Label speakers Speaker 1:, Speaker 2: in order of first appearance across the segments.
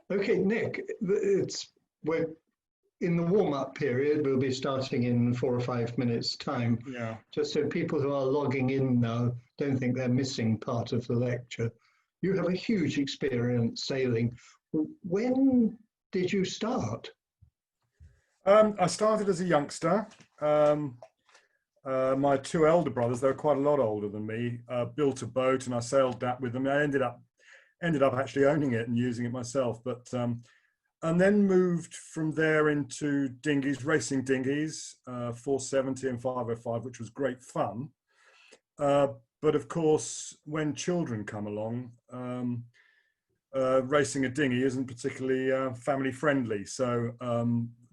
Speaker 1: Okay, Nick, we're in the warm-up period. We'll be starting in 4 or 5 minutes' time,
Speaker 2: Yeah.
Speaker 1: just so people who are logging in now don't think they're missing part of the lecture. You have a huge experience sailing. When did you start?
Speaker 2: I started as a youngster. My two elder brothers, they were quite a lot older than me, built a boat and I sailed that with them. I ended up actually owning it and using it myself, but and then moved from there into dinghies, racing dinghies, 470 and 505, which was great fun. But of course, when children come along, racing a dinghy isn't particularly family friendly. So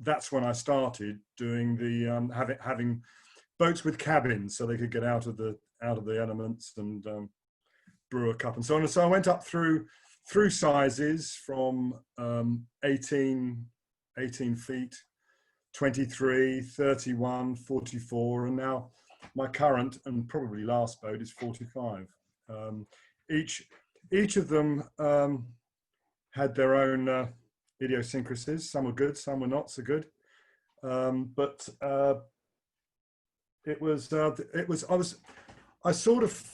Speaker 2: that's when I started doing the having boats with cabins, so they could get out of the elements and brew a cup and so on. And so I went up through sizes from 18 feet, 23, 31, 44, and now my current and probably last boat is 45. Each of them had their own idiosyncrasies. Some were good, some were not so good. But I sort of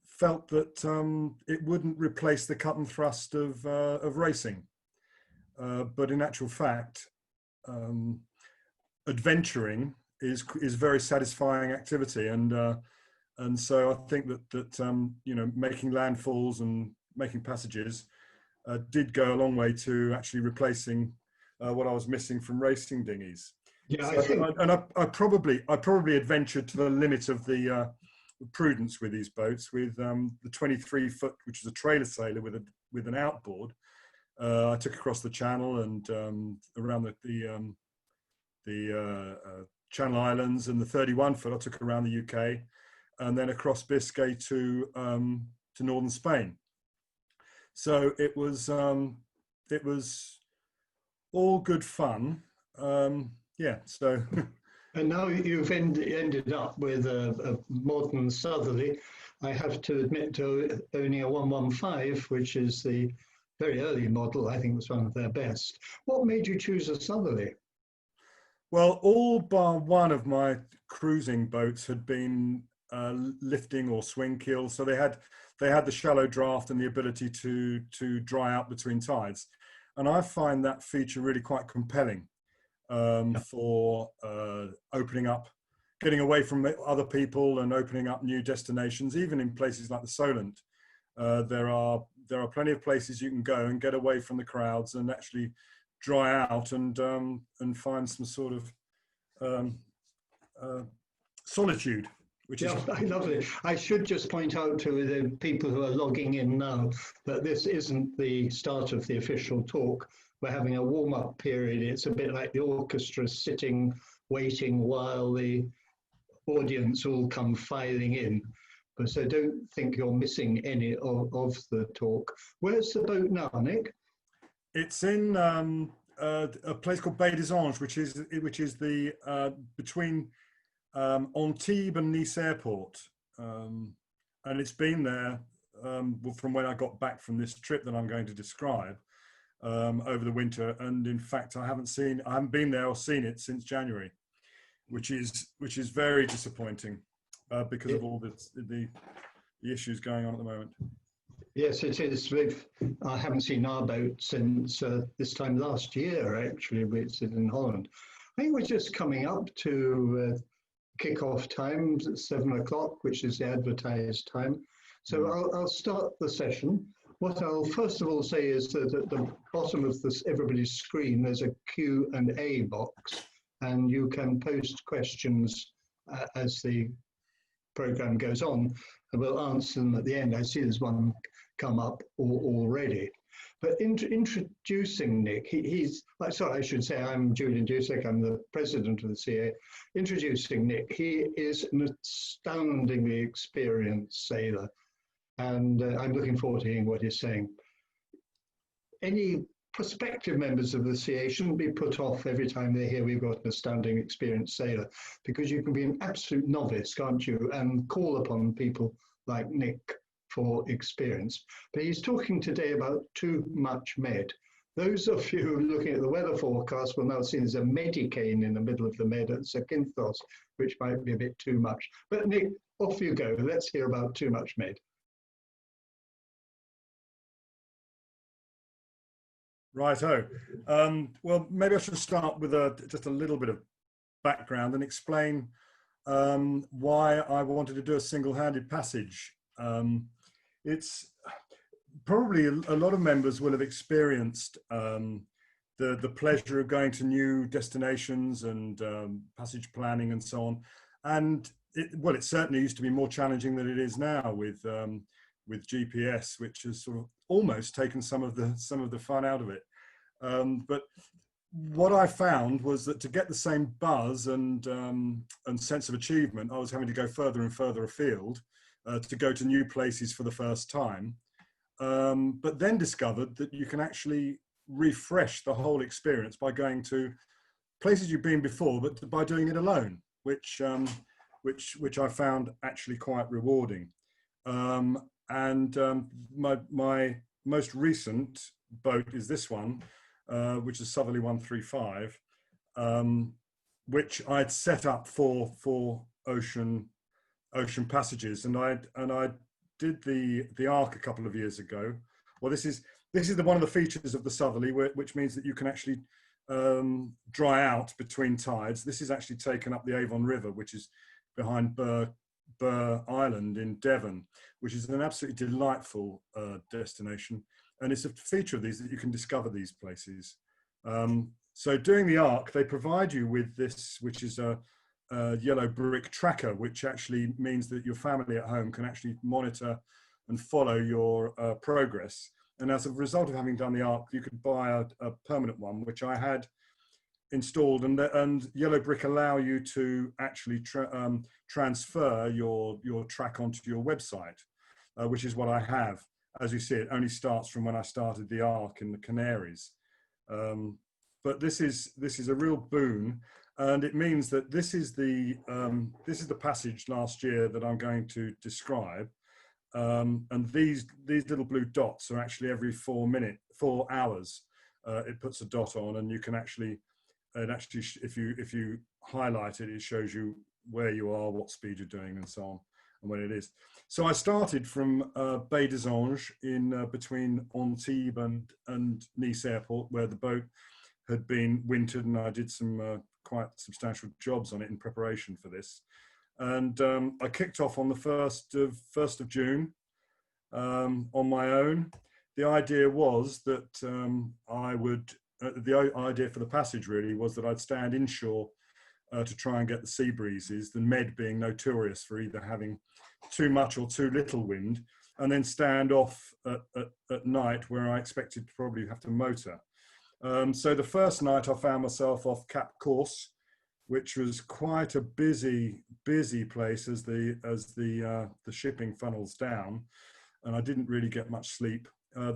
Speaker 2: felt that it wouldn't replace the cut and thrust of racing. But in actual fact, adventuring is very satisfying activity, and so I think that making landfalls and making passages did go a long way to actually replacing what I was missing from racing dinghies.
Speaker 1: Yeah,
Speaker 2: so, I probably adventured to the limit of the prudence with these boats, with the 23-foot, which is a trailer sailor with an outboard. I took across the channel and around the Channel Islands, and the 31-foot I took around the UK, and then across Biscay to northern Spain. So it was all good fun. Yeah. So.
Speaker 1: And now you've ended up with a modern southerly. I have to admit to owning a 115, which is the very early model. I think was one of their best. What made you choose a southerly?
Speaker 2: Well, all bar one of my cruising boats had been lifting or swing keels, so they had the shallow draft and the ability to dry out between tides, and I find that feature really quite compelling for opening up, getting away from other people and opening up new destinations. Even in places like the Solent, there are plenty of places you can go and get away from the crowds and actually dry out and find some sort of solitude.
Speaker 1: I love it. I should just point out to the people who are logging in now that this isn't the start of the official talk. We're having a warm-up period. It's a bit like the orchestra sitting, waiting while the audience all come filing in. So don't think you're missing any of the talk. Where's the boat now, Nick?
Speaker 2: It's in a place called Baie des Anges, which is the between Antibes and Nice Airport, and it's been there from when I got back from this trip that I'm going to describe over the winter. And in fact, I haven't been there or seen it since January, which is very disappointing because of all the issues going on at the moment.
Speaker 1: Yes, it is. I haven't seen our boat since this time last year, actually, it's in Holland. I think we're just coming up to kick-off time at 7 o'clock, which is the advertised time. So I'll start the session. What I'll first of all say is that at the bottom of everybody's screen, there's a Q&A box, and you can post questions as the program goes on, and we'll answer them at the end. I see there's one come up already. But introducing Nick, I should say I'm Julian Dusek, I'm the president of the CA. Introducing Nick, he is an astoundingly experienced sailor, and I'm looking forward to hearing what he's saying. Any prospective members of the CA shouldn't be put off every time they hear we've got an astounding experienced sailor, because you can be an absolute novice, can't you, and call upon people like Nick for experience. But he's talking today about too much med. Those of you looking at the weather forecast will now see there's a medicane in the middle of the med at Zakynthos, which might be a bit too much. But Nick, off you go. Let's hear about too much med.
Speaker 2: Righto. Well, maybe I should start with just a little bit of background and explain why I wanted to do a single-handed passage. It's probably a lot of members will have experienced the pleasure of going to new destinations and passage planning and so on. And it certainly used to be more challenging than it is now with GPS, which has sort of almost taken some of the fun out of it. But what I found was that to get the same buzz and sense of achievement, I was having to go further and further afield to go to new places for the first time. But then discovered that you can actually refresh the whole experience by going to places you've been before, but by doing it alone, which I found actually quite rewarding. My most recent boat is this one, which is Southerly 135, which I'd set up for ocean passages, and I did the Ark a couple of years ago. Well, this is one of the features of the Southerly, which means that you can actually dry out between tides. This is actually taken up the Avon River, which is behind Burr Island in Devon, which is an absolutely delightful destination. And it's a feature of these that you can discover these places. So doing the Ark, they provide you with this, which is a yellow brick tracker, which actually means that your family at home can actually monitor and follow your progress. And as a result of having done the Ark, you could buy a permanent one, which I had installed, and yellow brick allow you to actually transfer your track onto your website, which is what I have. As you see, it only starts from when I started the Ark in the Canaries. But this is a real boon, and it means that this is the passage last year that I'm going to describe. And these little blue dots are actually every 4 hours. It puts a dot on, and you can actually, if you highlight it, it shows you where you are, what speed you're doing, and so on, and when it is. So I started from Baie des Anges in between Antibes and Nice Airport, where the boat had been wintered, and I did some quite substantial jobs on it in preparation for this. And I kicked off on the 1st of June on my own. The idea was that the idea for the passage really was that I'd stand inshore to try and get the sea breezes, the Med being notorious for either having too much or too little wind, and then stand off at night where I expected to probably have to motor. So the first night I found myself off Cap Corse, which was quite a busy place as the shipping funnels down, and I didn't really get much sleep.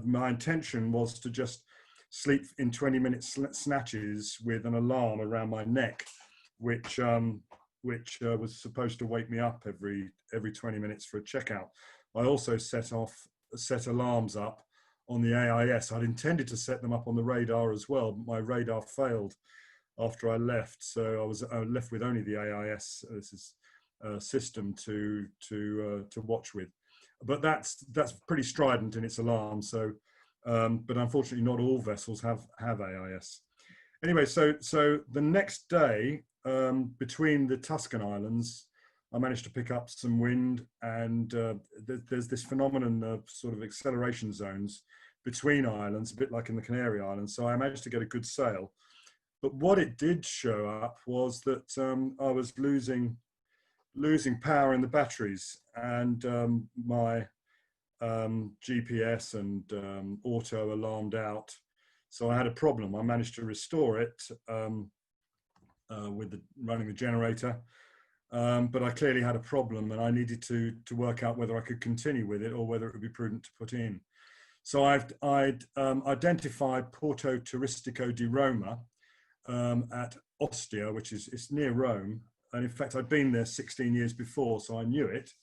Speaker 2: My intention was to just sleep in 20-minute snatches with an alarm around my neck, which was supposed to wake me up every 20 minutes for a checkout. I also set alarms up on the AIS. I'd intended to set them up on the radar as well, but my radar failed after I left, so I was left with only the AIS system to watch with. But that's pretty strident in its alarm. So, but unfortunately, not all vessels have AIS. Anyway, so the next day, between the Tuscan Islands, I managed to pick up some wind, and there's this phenomenon of sort of acceleration zones between islands, a bit like in the Canary Islands. So I managed to get a good sail. But what it did show up was that I was losing power in the batteries, and my GPS and auto alarmed out. So I had a problem. I managed to restore it with running the generator, but I clearly had a problem, and I needed to work out whether I could continue with it or whether it would be prudent to put in. So I'd identified Porto Turistico di Roma at Ostia, which is near Rome. And in fact, I'd been there 16 years before, so I knew it.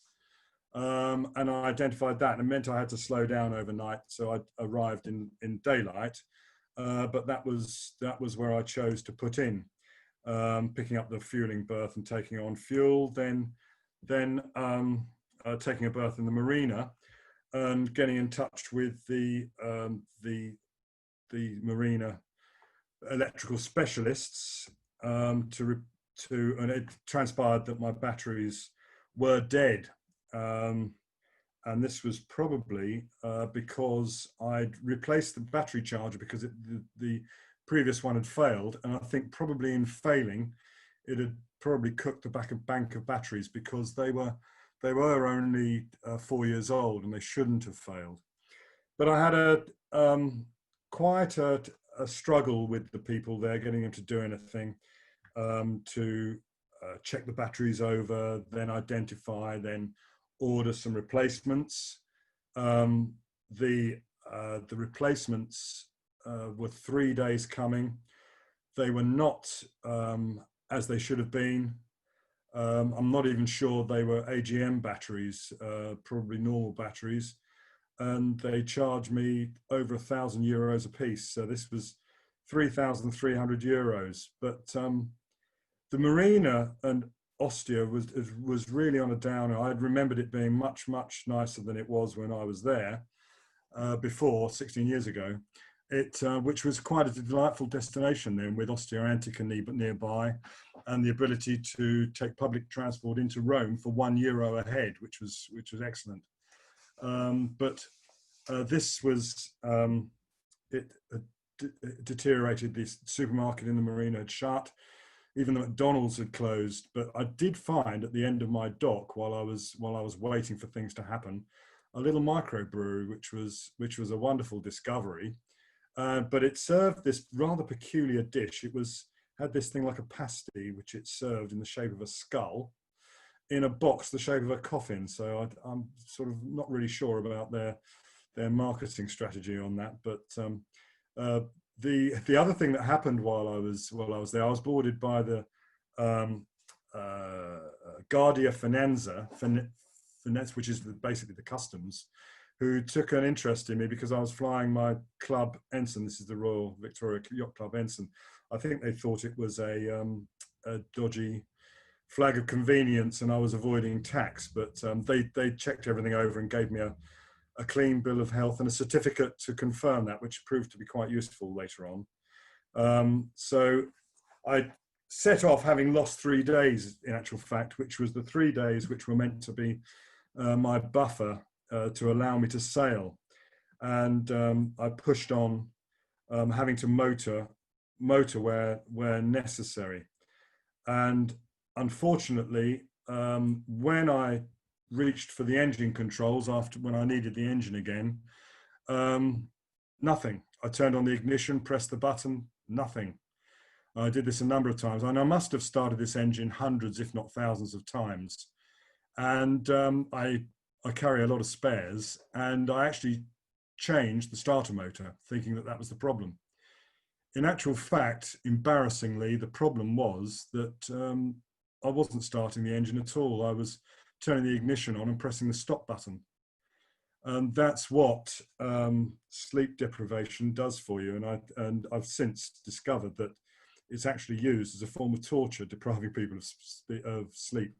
Speaker 2: and I identified that, and it meant I had to slow down overnight. So I arrived in daylight, but that was where I chose to put in, picking up the fueling berth and taking on fuel, then taking a berth in the marina, and getting in touch with the marina electrical specialists, and it transpired that my batteries were dead. And this was probably because I'd replaced the battery charger because the previous one had failed, and I think probably in failing, it had probably cooked the bank of batteries, because they were only 4 years old and they shouldn't have failed. But I had quite a struggle with the people there, getting them to do anything, to check the batteries over, then identify, then order some replacements. The replacements were 3 days coming. They were not as they should have been. I'm not even sure they were AGM batteries, probably normal batteries. And they charged me over €1,000 a piece. So this was 3,300 euros. But the marina and Ostia was really on a downer. I remembered it being much, much nicer than it was when I was there before, 16 years ago. Which was quite a delightful destination then, with Ostia Antica nearby, and the ability to take public transport into Rome for €1 a head, which was excellent. But this was it deteriorated. The supermarket in the marina had shut. Even the McDonald's had closed. But I did find at the end of my dock, while I was waiting for things to happen, a little microbrewery, which was a wonderful discovery. But it served this rather peculiar dish. It had this thing like a pasty, which it served in the shape of a skull, in a box the shape of a coffin. So I'm sort of not really sure about their marketing strategy on that. But the other thing that happened while I was there, I was boarded by the Guardia Finanza, which is basically the customs, who took an interest in me because I was flying my club ensign. This is the Royal Victoria Yacht Club ensign. I think they thought it was a dodgy flag of convenience and I was avoiding tax, but they checked everything over and gave me a clean bill of health and a certificate to confirm that, which proved to be quite useful later on. So I set off, having lost 3 days in actual fact, which was the 3 days which were meant to be my buffer to allow me to sail. And I pushed on, having to motor where necessary. And unfortunately, when I reached for the engine controls when I needed the engine again, nothing. I turned on the ignition, pressed the button, nothing. I did this a number of times, and I must have started this engine hundreds, if not thousands of times. And I carry a lot of spares, and I actually changed the starter motor, thinking that was the problem. In actual fact, embarrassingly, the problem was that I wasn't starting the engine at all. I was turning the ignition on and pressing the stop button. And that's what sleep deprivation does for you. And I've since discovered that it's actually used as a form of torture, depriving people of sleep.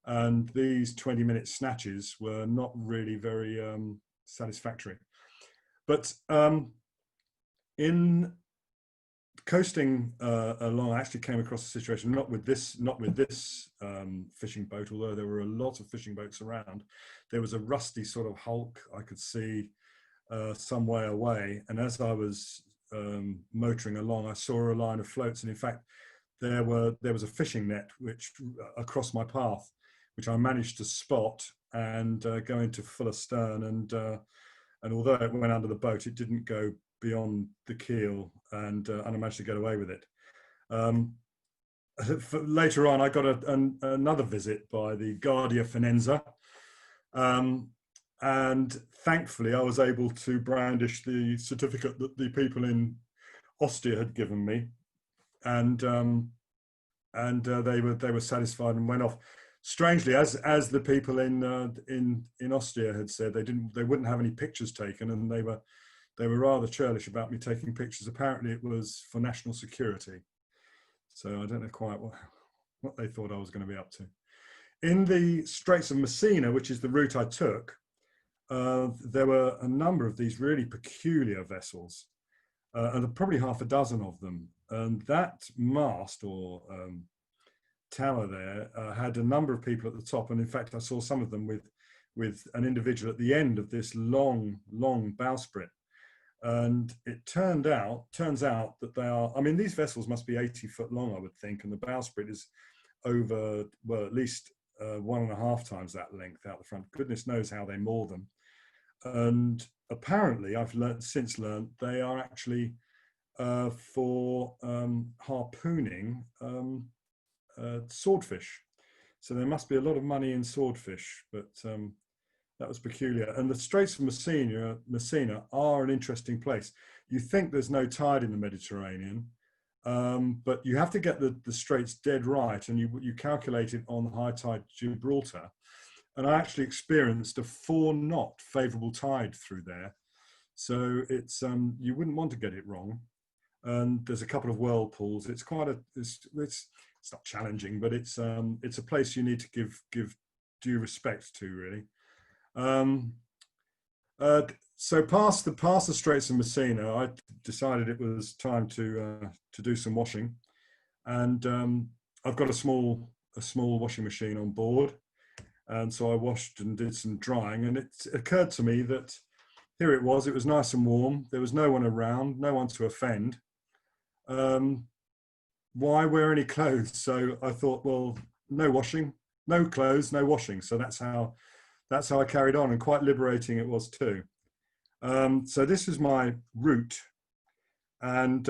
Speaker 2: And these 20-minute snatches were not really very satisfactory. But in coasting along, I actually came across a situation, not with this fishing boat, although there were a lot of fishing boats around. There was a rusty sort of hulk I could see some way away, and as I was motoring along, I saw a line of floats, and in fact there was a fishing net which across my path, which I managed to spot and go into full astern, and although it went under the boat, it didn't go beyond the keel, and I managed to get away with it. Later on, I got another visit by the Guardia Finanza, and thankfully I was able to brandish the certificate that the people in Ostia had given me, and they were satisfied and went off. strangely, as the people in Austria had said, they wouldn't have any pictures taken, and they were rather churlish about me taking pictures. Apparently, it was for national security. So I don't know quite what they thought I was going to be up to. In the Straits of Messina, which is the route I took, there were a number of these really peculiar vessels, and probably half a dozen of them. And that mast or tower there had a number of people at the top, and in fact I saw some of them with an individual at the end of this long bowsprit. And it turns out that they are, I mean, these vessels must be 80 foot long, I would think, and the bowsprit is over, well, at least 1.5 times that length out the front. Goodness knows how they moor them. And apparently I've since learned they are actually for harpooning swordfish. So there must be a lot of money in swordfish, but that was peculiar. And the Straits of Messina are an interesting place. You think there's no tide in the Mediterranean, but you have to get the straits dead right, and you calculate it on high tide Gibraltar. And I actually experienced a 4-knot favourable tide through there. So it's you wouldn't want to get it wrong. And there's a couple of whirlpools. It's quite it's not challenging, but it's a place you need to give due respect to, really. So past the Straits of Messina, I decided it was time to do some washing, and I've got a small washing machine on board, and so I washed and did some drying, and it occurred to me that here it was nice and warm, there was no one around, no one to offend. Why wear any clothes? So I thought, well, no washing, no clothes, no washing. So that's how I carried on, and quite liberating it was too. So this was my route, and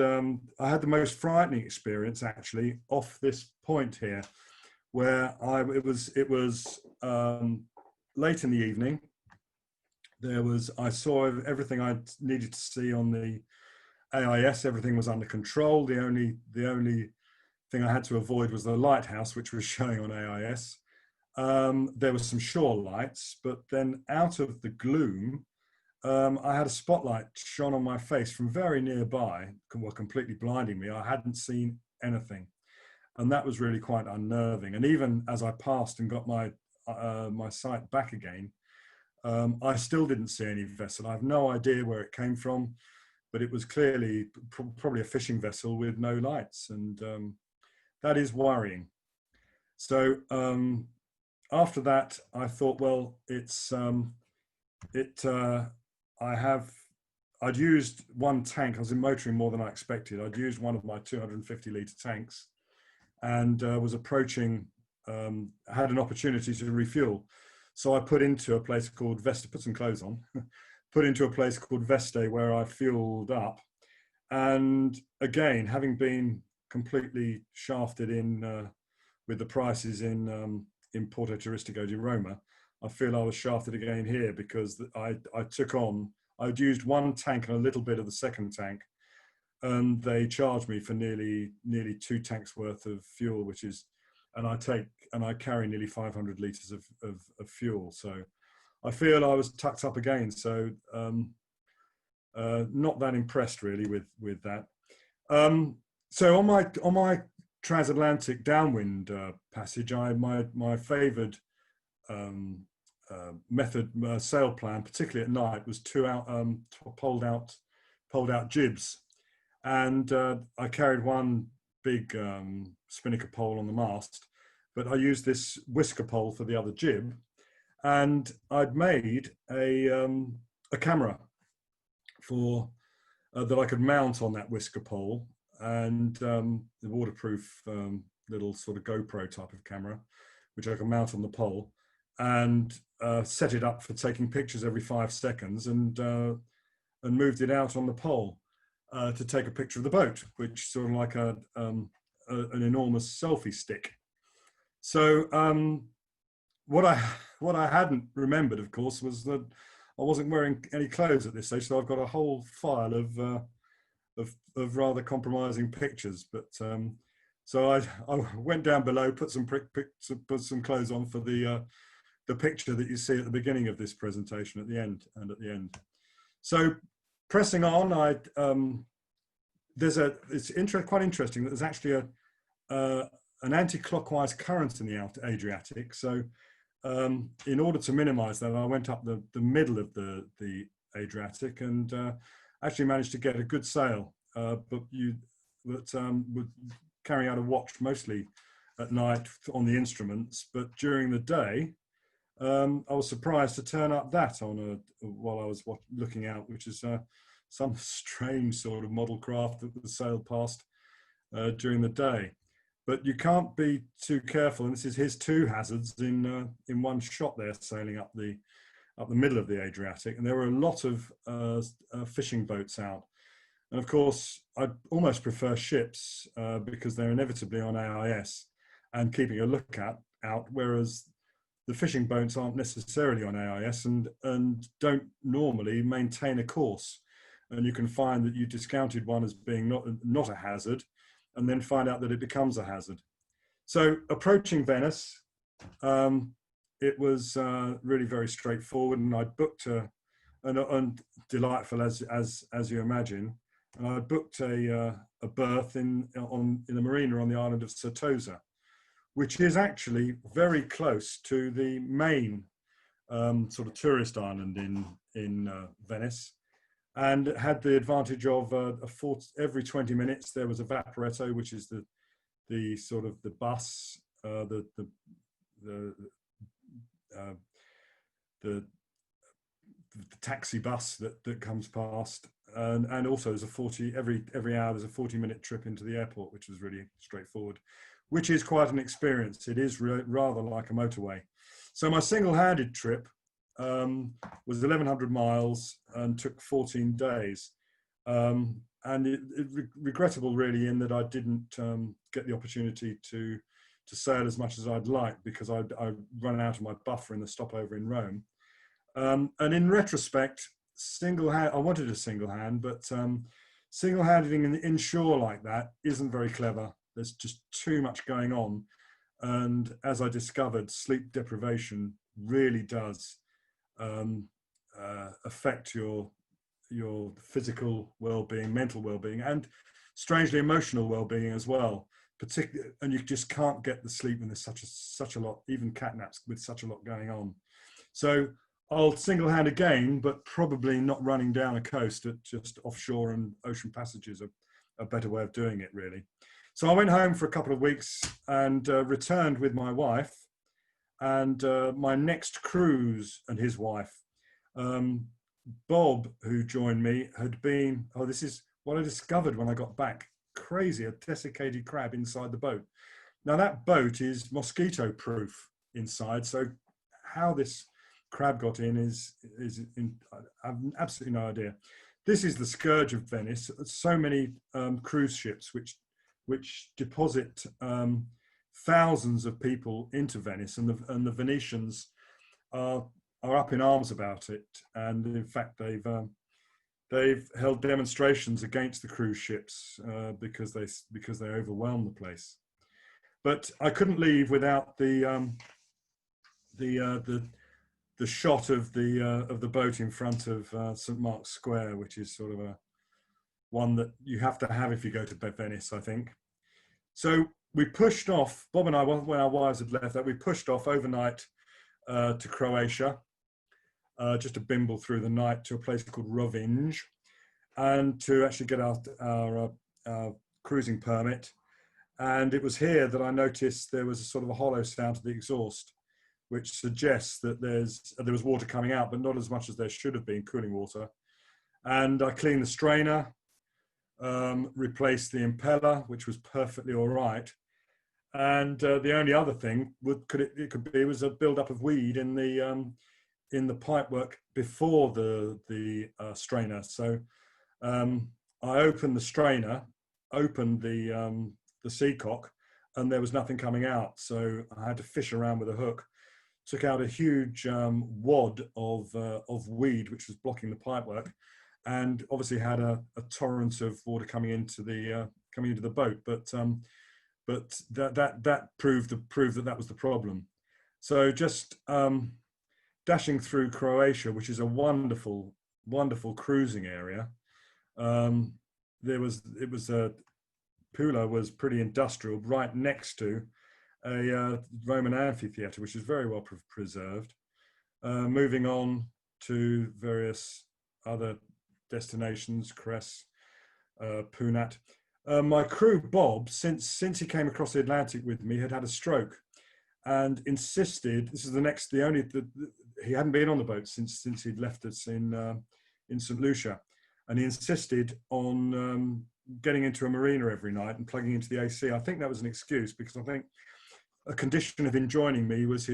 Speaker 2: I had the most frightening experience actually off this point here, where it was late in the evening. I saw everything I needed to see on the AIS. Everything was under control. The only thing I had to avoid was the lighthouse, which was showing on AIS. There were some shore lights, but then out of the gloom, I had a spotlight shone on my face from very nearby, completely blinding me. I hadn't seen anything, and that was really quite unnerving. And even as I passed and got my sight back again, I still didn't see any vessel. I have no idea where it came from, but it was clearly probably a fishing vessel with no lights, and that is worrying. So after that, I thought, well, I'd used one tank. I was motoring more than I expected. I'd used one of my 250-litre tanks, and was approaching, had an opportunity to refuel. So I put into a place called Veste, put some clothes on, put into a place called Veste where I fueled up. And again, having been completely shafted in with the prices in Porto Turistico di Roma, I feel I was shafted again here, because I'd used one tank and a little bit of the second tank, and they charged me for nearly 2 tanks worth of fuel, which is, and I carry nearly 500 litres of fuel. So I feel I was tucked up again. So not that impressed really with that. So on my transatlantic downwind passage, my favoured sail plan, particularly at night, was pulled out jibs, and I carried one big spinnaker pole on the mast, but I used this whisker pole for the other jib, and I'd made a camera for that I could mount on that whisker pole, and the waterproof little sort of GoPro type of camera, which I could mount on the pole, and set it up for taking pictures every 5 seconds, and moved it out on the pole to take a picture of the boat, which sort of like an enormous selfie stick. So what I hadn't remembered, of course, was that I wasn't wearing any clothes at this stage. So I've got a whole file of rather compromising pictures. But So I went down below, put some clothes on for the picture that you see at the beginning of this presentation at the end and at the end. So pressing on, it's quite interesting that there's actually an anti-clockwise current in the Adriatic. So in order to minimize that, I went up the middle of the Adriatic and actually managed to get a good sail, but would carry out a watch mostly at night on the instruments, but during the day I was surprised to turn up that while I was looking out, which is some strange sort of model craft that was sailed past during the day. But you can't be too careful, and this is his two hazards in one shot there, sailing up the middle of the Adriatic, and there were a lot of fishing boats out. And of course, I almost prefer ships because they're inevitably on AIS and keeping a lookout out, whereas the fishing boats aren't necessarily on AIS and don't normally maintain a course. And you can find that you discounted one as being not a hazard, and then find out that it becomes a hazard. So approaching Venice, it was really very straightforward, and I booked and delightful as you imagine. And I booked a berth in the marina on the island of Certosa, which is actually very close to the main sort of tourist island in Venice, and it had the advantage of every 20 minutes there was a vaporetto, which is the sort of the bus, the taxi bus that comes past, and also there's every hour there's a 40-minute trip into the airport, which was really straightforward, which is quite an experience. It is rather like a motorway. So my single-handed trip was 1,100 miles and took 14 days. And regrettable really in that I didn't get the opportunity to sail as much as I'd like, because I run out of my buffer in the stopover in Rome. And in retrospect, I wanted a single hand, but single-handing inshore like that isn't very clever. There's just too much going on. And as I discovered, sleep deprivation really does affect your physical well-being, mental well-being, and strangely emotional well-being as well. Particularly, and you just can't get the sleep when there's such a lot, even catnaps with such a lot going on. So I'll single hand again, but probably not running down a coast, at just offshore and ocean passages a better way of doing it, really. So I went home for a couple of weeks and returned with my wife and my next cruise and his wife. Bob, who joined me, had been, this is what I discovered when I got back, crazy, a desiccated crab inside the boat. Now that boat is mosquito proof inside, so how this crab got in I have absolutely no idea. This is the scourge of Venice. So many cruise ships which deposit thousands of people into Venice, and the Venetians are up in arms about it. And in fact, they've held demonstrations against the cruise ships because they overwhelm the place. But I couldn't leave without the shot of the boat in front of St. Mark's Square, which is sort of one that you have to have if you go to Venice, I think. So we pushed off, Bob and I, when our wives had left, that we pushed off overnight to Croatia, just to bimble through the night to a place called Rovinj, and to actually get our cruising permit. And it was here that I noticed there was a sort of a hollow sound to the exhaust, which suggests that there was water coming out, but not as much as there should have been, cooling water. And I cleaned the strainer, replaced the impeller, which was perfectly all right. And the only other thing it could be was a build-up of weed in the pipework before the strainer. So I opened the strainer, opened the seacock, and there was nothing coming out. So I had to fish around with a hook. Took out a huge wad of weed which was blocking the pipework, and obviously had a torrent of water coming into the boat. But but that proved that was the problem. So just dashing through Croatia, which is a wonderful cruising area. Pula was pretty industrial, right next to a Roman amphitheatre, which is very well preserved. Moving on to various other destinations, Cres, Punat. My crew, Bob, since he came across the Atlantic with me, had a stroke, and insisted. This is he hadn't been on the boat since he'd left us in St. Lucia, and he insisted on getting into a marina every night and plugging into the AC. I think that was an excuse, because I think a condition of him joining me was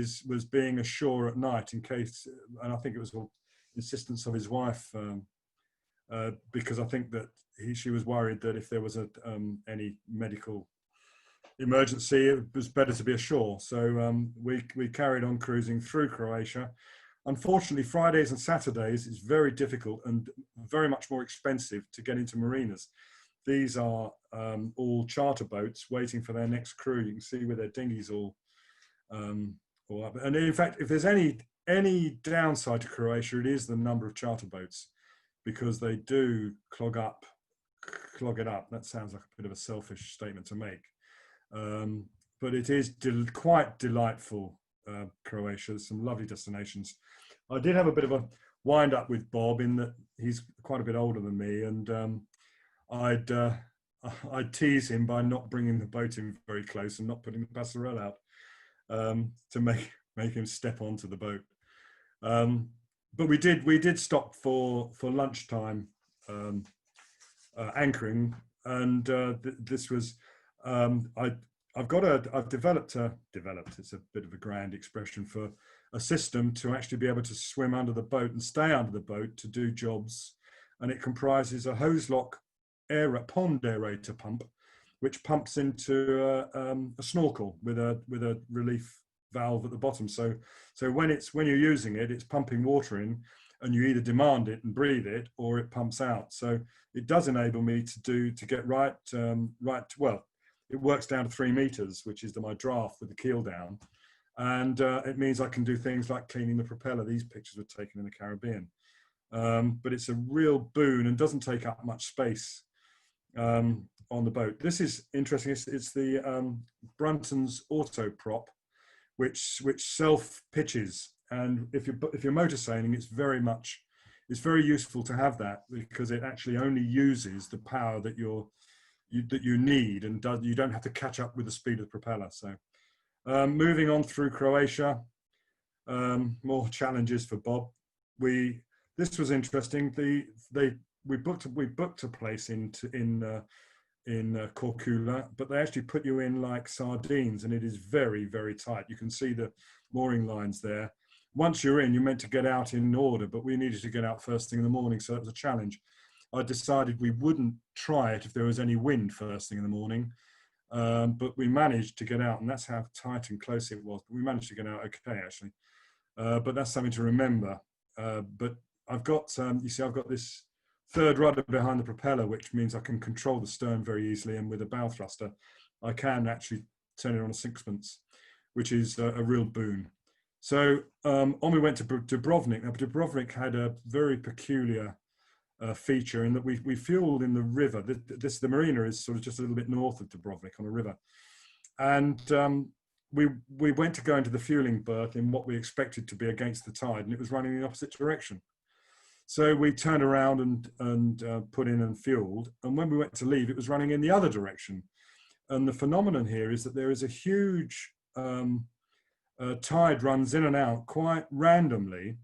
Speaker 2: being ashore at night in case, and I think it was the insistence of his wife, because I think that she was worried that if there was any medical emergency, it was better to be ashore. So we carried on cruising through Croatia. Unfortunately, Fridays and Saturdays is very difficult and very much more expensive to get into marinas. These are all charter boats waiting for their next crew. You can see with their dinghies all up. And in fact, if there's any downside to Croatia, it is the number of charter boats, because they do clog it up. That sounds like a bit of a selfish statement to make, but it is quite delightful. Croatia, there's some lovely destinations. I did have a bit of a wind up with Bob, in that he's quite a bit older than me, and I'd tease him by not bringing the boat in very close and not putting the passerelle out, to make him step onto the boat. But we did stop for lunchtime, anchoring, and this was I've developed, it's a bit of a grand expression, for a system to actually be able to swim under the boat and stay under the boat to do jobs. And it comprises a hose lock pond aerator pump, which pumps into a snorkel with a relief valve at the bottom. So when you're using it, it's pumping water in, and you either demand it and breathe it, or it pumps out. So it does enable me to get right. Well, it works down to 3 meters, which is my draft with the keel down. And it means I can do things like cleaning the propeller. These pictures were taken in the Caribbean. But it's a real boon and doesn't take up much space on the boat. This is interesting. It's the Brunton's auto prop, which self pitches. And if you're motor sailing, it's very useful to have that, because it actually only uses the power that you need, and you don't have to catch up with the speed of the propeller. So moving on through Croatia, more challenges for Bob. This was interesting. We booked a place in Corfu, but they actually put you in like sardines, and it is very, very tight. You can see the mooring lines there. Once you're in, you're meant to get out in order, but we needed to get out first thing in the morning, so it was a challenge. I decided we wouldn't try it if there was any wind first thing in the morning, but we managed to get out, and that's how tight and close it was. But we managed to get out okay, actually. But that's something to remember. But I've got, you see, I've got this third rudder behind the propeller, which means I can control the stern very easily, and with a bow thruster, I can actually turn it on a sixpence, which is a real boon. So on we went to Dubrovnik. Now, Dubrovnik had a very peculiar feature in that we fueled in the river. The marina is sort of just a little bit north of Dubrovnik on a river, and we went to go into the fueling berth in what we expected to be against the tide, and it was running in the opposite direction. So we turned around and put in and fueled, and when we went to leave, it was running in the other direction. And the phenomenon here is that there is a huge tide runs in and out quite randomly.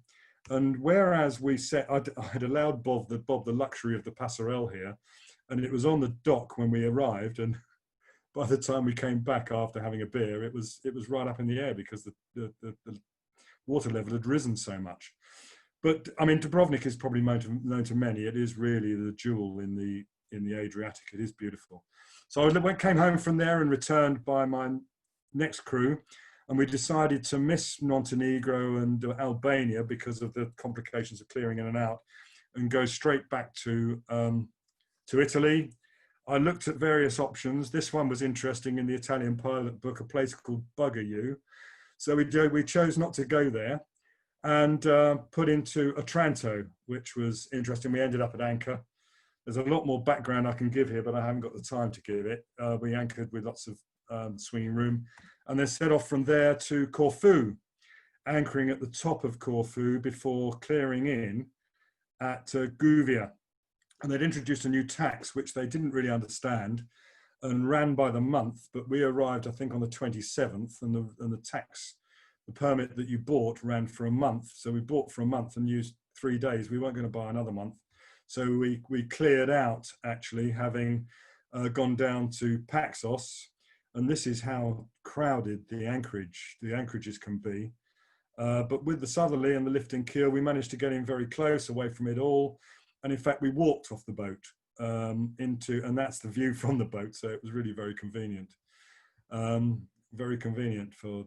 Speaker 2: And whereas I'd allowed Bob the luxury of the passerelle here, and it was on the dock when we arrived, and by the time we came back after having a beer, it was right up in the air, because the water level had risen so much. But I mean, Dubrovnik is probably known to many. It is really the jewel in the Adriatic. It is beautiful. So I came home from there and returned by my next crew, and we decided to miss Montenegro and Albania because of the complications of clearing in and out, and go straight back to Italy. I looked at various options. This one was interesting in the Italian pilot book, a place called Bugger. So we chose not to go there and put into Otranto, which was interesting. We ended up at anchor. There's a lot more background I can give here, but I haven't got the time to give it. We anchored with lots of swinging room, and then set off from there to Corfu, anchoring at the top of Corfu before clearing in at Guvia. And they'd introduced a new tax, which they didn't really understand, and ran by the month. But we arrived, I think, on the 27th, and the tax, the permit that you bought ran for a month. So we bought for a month and used 3 days. We weren't going to buy another month. So we cleared out, actually, having gone down to Paxos. And this is how crowded the anchorages can be. But with the southerly and the lifting keel, we managed to get in very close, away from it all. And in fact, we walked off the boat and that's the view from the boat. So it was really very convenient. Very convenient for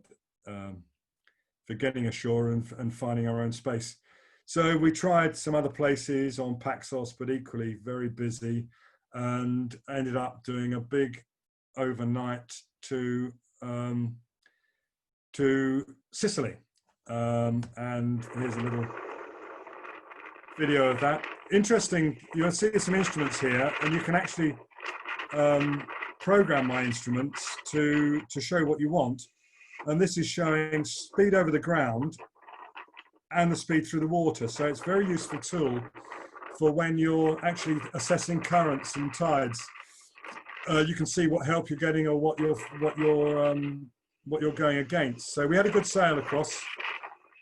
Speaker 2: getting ashore and finding our own space. So we tried some other places on Paxos, but equally very busy, and ended up doing a big overnight to Sicily. And here's a little video of that. Interesting, you'll see some instruments here, and you can actually program my instruments to show what you want. And this is showing speed over the ground and the speed through the water. So it's a very useful tool for when you're actually assessing currents and tides. You can see what help you're getting or what you're going against. So we had a good sail across,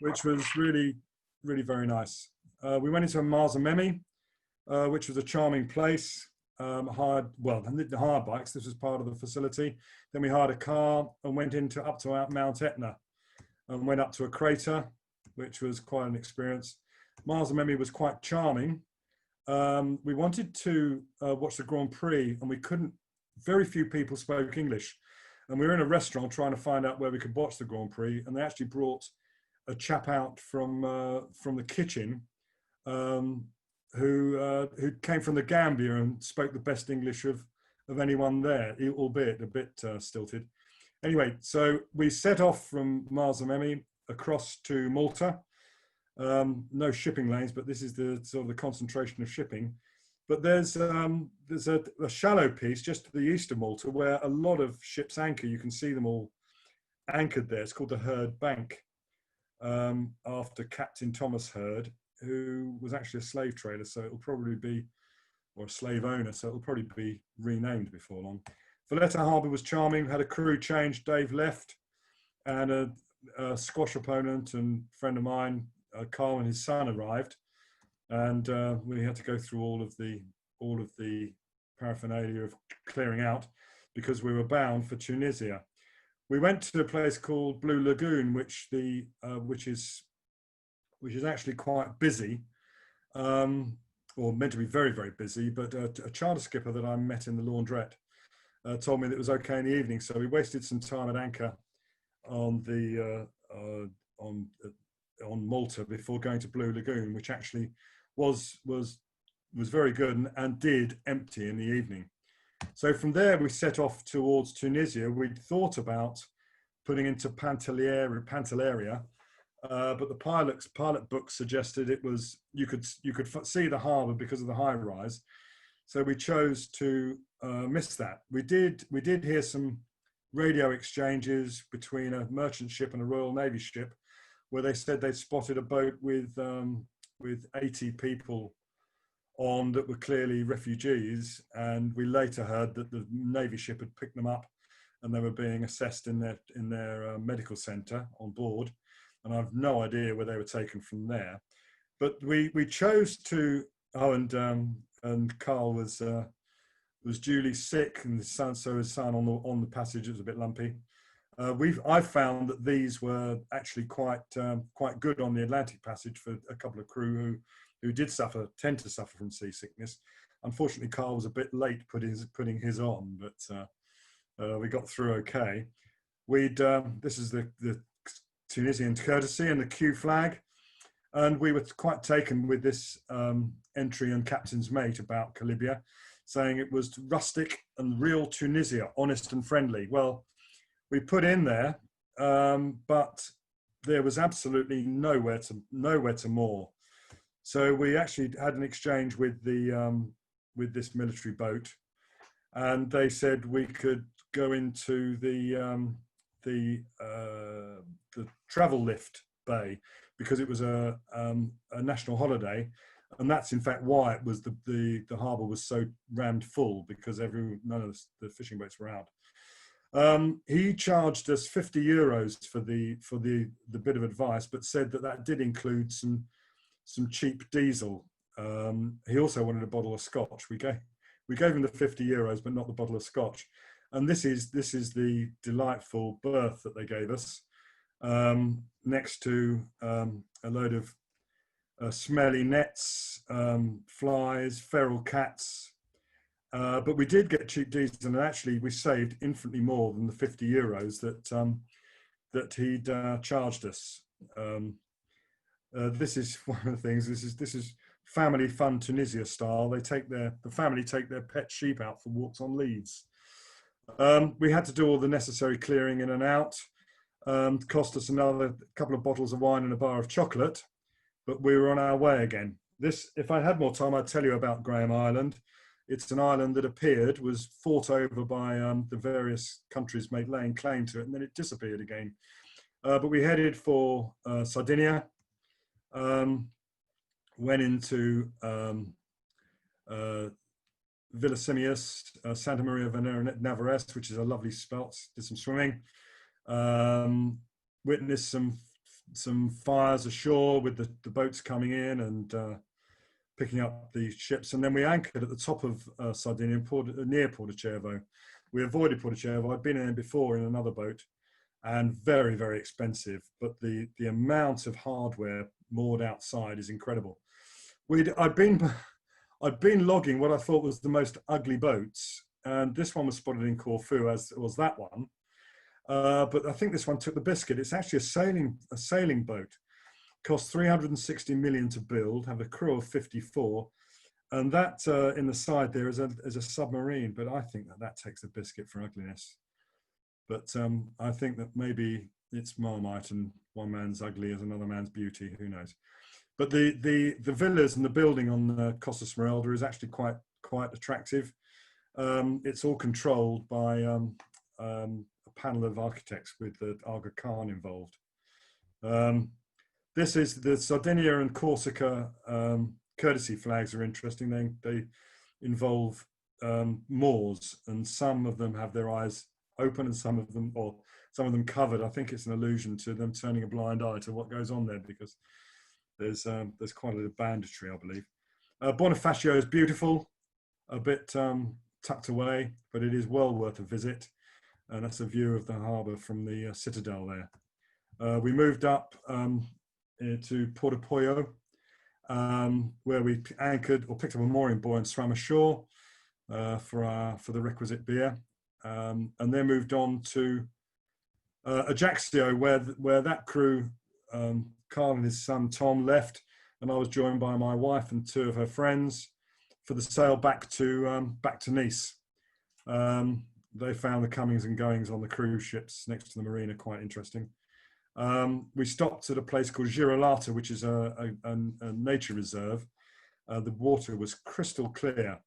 Speaker 2: which was really, really very nice. We went into Marzamemi, which was a charming place. Hired bikes. This was part of the facility. Then we hired a car and went up to Mount Etna, and went up to a crater, which was quite an experience. Marzamemi was quite charming. We wanted to watch the Grand Prix, and we couldn't. Very few people spoke English, and we were in a restaurant trying to find out where we could watch the Grand Prix, and they actually brought a chap out from the kitchen who came from the Gambia and spoke the best English of anyone there, albeit a bit stilted. Anyway, so we set off from Marzamemi across to Malta. No shipping lanes, but this is the sort of the concentration of shipping. But there's a shallow piece just to the east of Malta where a lot of ships anchor. You can see them all anchored there. It's called the Hurd Bank, after Captain Thomas Hurd, who was actually a slave trader. So it'll probably be, or a slave owner. So it'll probably be renamed before long. Valletta Harbour was charming. Had a crew change. Dave left, and a squash opponent and friend of mine, Carl, and his son arrived. And we had to go through all of the paraphernalia of clearing out because we were bound for Tunisia. We went to a place called Blue Lagoon, which is actually quite busy, or meant to be very, very busy. But a charter skipper that I met in the laundrette told me that it was okay in the evening. So we wasted some time at anchor on Malta before going to Blue Lagoon, which actually was very good and did empty in the evening. So from there we set off towards Tunisia. We'd thought about putting into Pantelleria, but the pilot book suggested it was you could see the harbour because of the high rise. So we chose to miss that. We did hear some radio exchanges between a merchant ship and a Royal Navy ship, where they said they'd spotted a boat with 80 people on that were clearly refugees, and we later heard that the Navy ship had picked them up and they were being assessed in their medical centre on board, and I've no idea where they were taken from there. But we chose to. And Carl was duly sick, and his son on the passage. It was a bit lumpy. I've found that these were actually quite good on the Atlantic Passage for a couple of crew who tend to suffer from seasickness. Unfortunately, Carl was a bit late putting his on, but we got through okay. This is the Tunisian courtesy and the Q flag, and we were quite taken with this entry and captain's mate about Calibia, saying it was rustic and real Tunisia, honest and friendly. Well, we put in there, but there was absolutely nowhere to moor. So we actually had an exchange with this military boat, and they said we could go into the travel lift bay because it was a national holiday, and that's in fact why it was the harbour was so rammed full, because none of the fishing boats were out. He charged us €50 for the bit of advice, but said that did include some cheap diesel. He also wanted a bottle of scotch. We gave him the €50, but not the bottle of scotch. And this is the delightful berth that they gave us, next to a load of smelly nets, flies, feral cats. But we did get cheap diesel, and actually we saved infinitely more than the €50 that he'd charged us. This is one of the things. This is family fun Tunisia style. The family take their pet sheep out for walks on leads. We had to do all the necessary clearing in and out. Cost us another couple of bottles of wine and a bar of chocolate, but we were on our way again. If I had more time, I'd tell you about Graham Island. It's an island that was fought over by the various countries laying claim to it, and then it disappeared again. But we headed for Sardinia, went into Villa Simius, Santa Maria Navarrese, which is a lovely spot. Did some swimming, witnessed some fires ashore with the boats coming in and picking up the ships, and then we anchored at the top of Sardinia, near Porto. We avoided Porto. I'd been in before in another boat, and very, very expensive. But the amount of hardware moored outside is incredible. I'd been logging what I thought was the most ugly boats, and this one was spotted in Corfu, as was that one. But I think this one took the biscuit. It's actually a sailing boat. Cost 360 million to build, have a crew of 54, and that in the side there is a submarine. But I think that takes the biscuit for ugliness. But I think that maybe it's Marmite, and one man's ugly is another man's beauty. Who knows? But the villas and the building on Costa Smeralda is actually quite attractive. It's all controlled by a panel of architects with the Aga Khan involved. This is the Sardinia and Corsica courtesy flags are interesting. They involve Moors, and some of them have their eyes open and some of them covered. I think it's an allusion to them turning a blind eye to what goes on there, because there's quite a little banditry, I believe. Bonifacio is beautiful, a bit tucked away, but it is well worth a visit. And that's a view of the harbour from the citadel there. We moved up to Porto, where we anchored or picked up a mooring buoy and swam ashore for the requisite beer, and then moved on to Ajaccio, where that crew, Carl and his son Tom, left, and I was joined by my wife and two of her friends for the sail back to Nice. They found the comings and goings on the cruise ships next to the marina quite interesting. We stopped at a place called Girolata, which is a nature reserve. The water was crystal clear,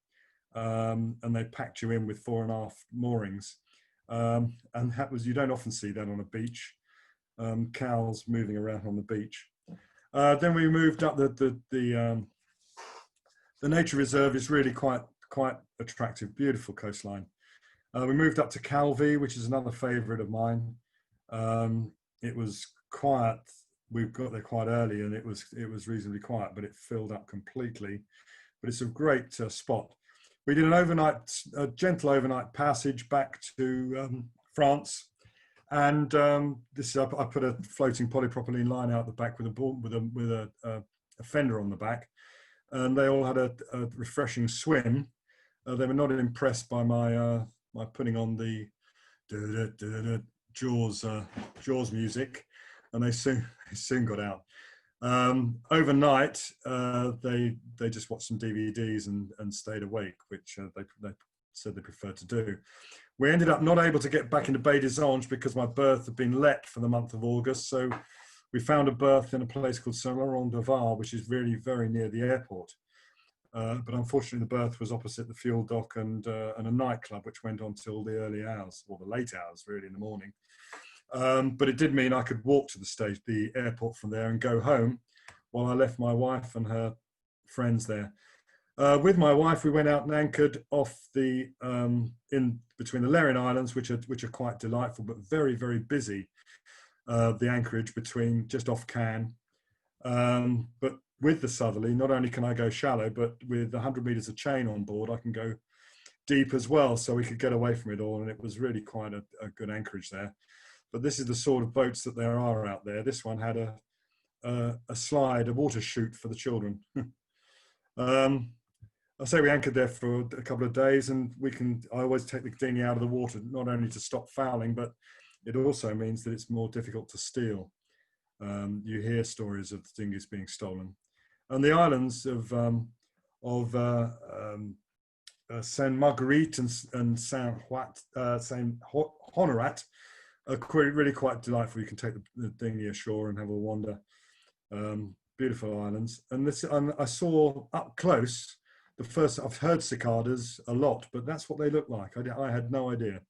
Speaker 2: and they packed you in with 4.5 moorings. And you don't often see that on a beach. Cows moving around on the beach. Then we moved up the nature reserve is really quite attractive, beautiful coastline. We moved up to Calvi, which is another favourite of mine. It was quiet. We got there quite early, and it was reasonably quiet, but it filled up completely. But it's a great spot. We did a gentle overnight passage back to France, and I put a floating polypropylene line out the back with a fender on the back, and they all had a refreshing swim. They were not impressed by my putting on the Jaws music, and they soon got out. Overnight, they just watched some DVDs and stayed awake, which they said they preferred to do. We ended up not able to get back into Baie des Anges because my berth had been let for the month of August. So we found a berth in a place called Saint-Laurent-de-Var, which is really very near the airport. But unfortunately, the berth was opposite the fuel dock and a nightclub, which went on till the early hours, or the late hours, really, in the morning. But it did mean I could walk to the airport from there and go home, while I left my wife and her friends there. With my wife, we went out and anchored off in between the Lérins Islands, which are quite delightful but very, very busy. The anchorage between just off Cannes, but with the southerly, not only can I go shallow, but with 100 meters of chain on board, I can go deep as well. So we could get away from it all, and it was really quite a good anchorage there. But this is the sort of boats that there are out there. This one had a slide, a water chute for the children. I say we anchored there for a couple of days, and I always take the dinghy out of the water, not only to stop fouling, but it also means that it's more difficult to steal. You hear stories of the dinghies being stolen. And the islands of Saint Marguerite and Saint Honorat are really quite delightful. You can take the dinghy ashore and have a wander. Beautiful islands. And I saw up close I've heard cicadas a lot, but that's what they look like. I had no idea.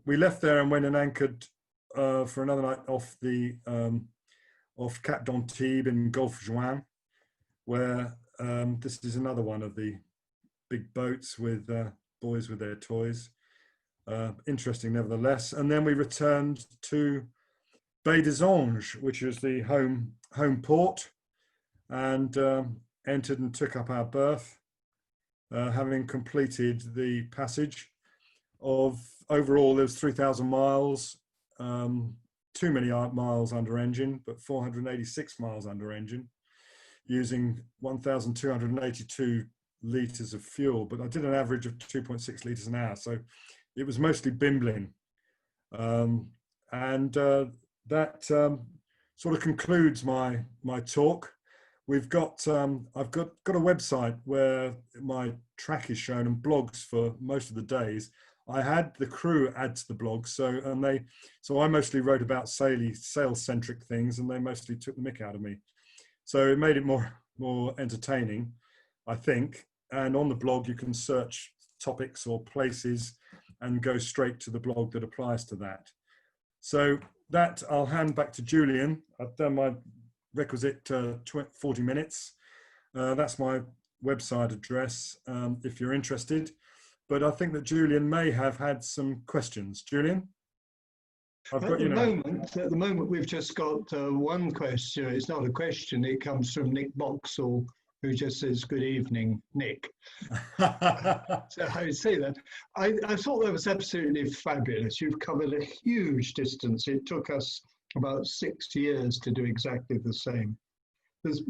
Speaker 2: We left there and went and anchored for another night off Cap d'Antibes in Golfe Juan, where this is another one of the big boats with boys with their toys. Interesting nevertheless. And then we returned to Baie des Anges, which is the home port, and entered and took up our berth, having completed the passage of, overall there was 3,000 miles, too many miles under engine, but 486 miles under engine, using 1,282 litres of fuel, but I did an average of 2.6 litres an hour, so it was mostly bimbling. That sort of concludes my talk. I've got a website where my track is shown and blogs for most of the days. I had the crew add to the blog, so I mostly wrote about sales-centric things, and they mostly took the mick out of me. So it made it more entertaining, I think. And on the blog, you can search topics or places and go straight to the blog that applies to that. So that I'll hand back to Julian. I've done my requisite 40 minutes. That's my website address if you're interested. But I think that Julian may have had some questions. Julian?
Speaker 1: At the moment, we've just got one question. It's not a question. It comes from Nick Boxall, who just says, "Good evening, Nick." So I say that. I thought that was absolutely fabulous. You've covered a huge distance. It took us about 6 years to do exactly the same. There's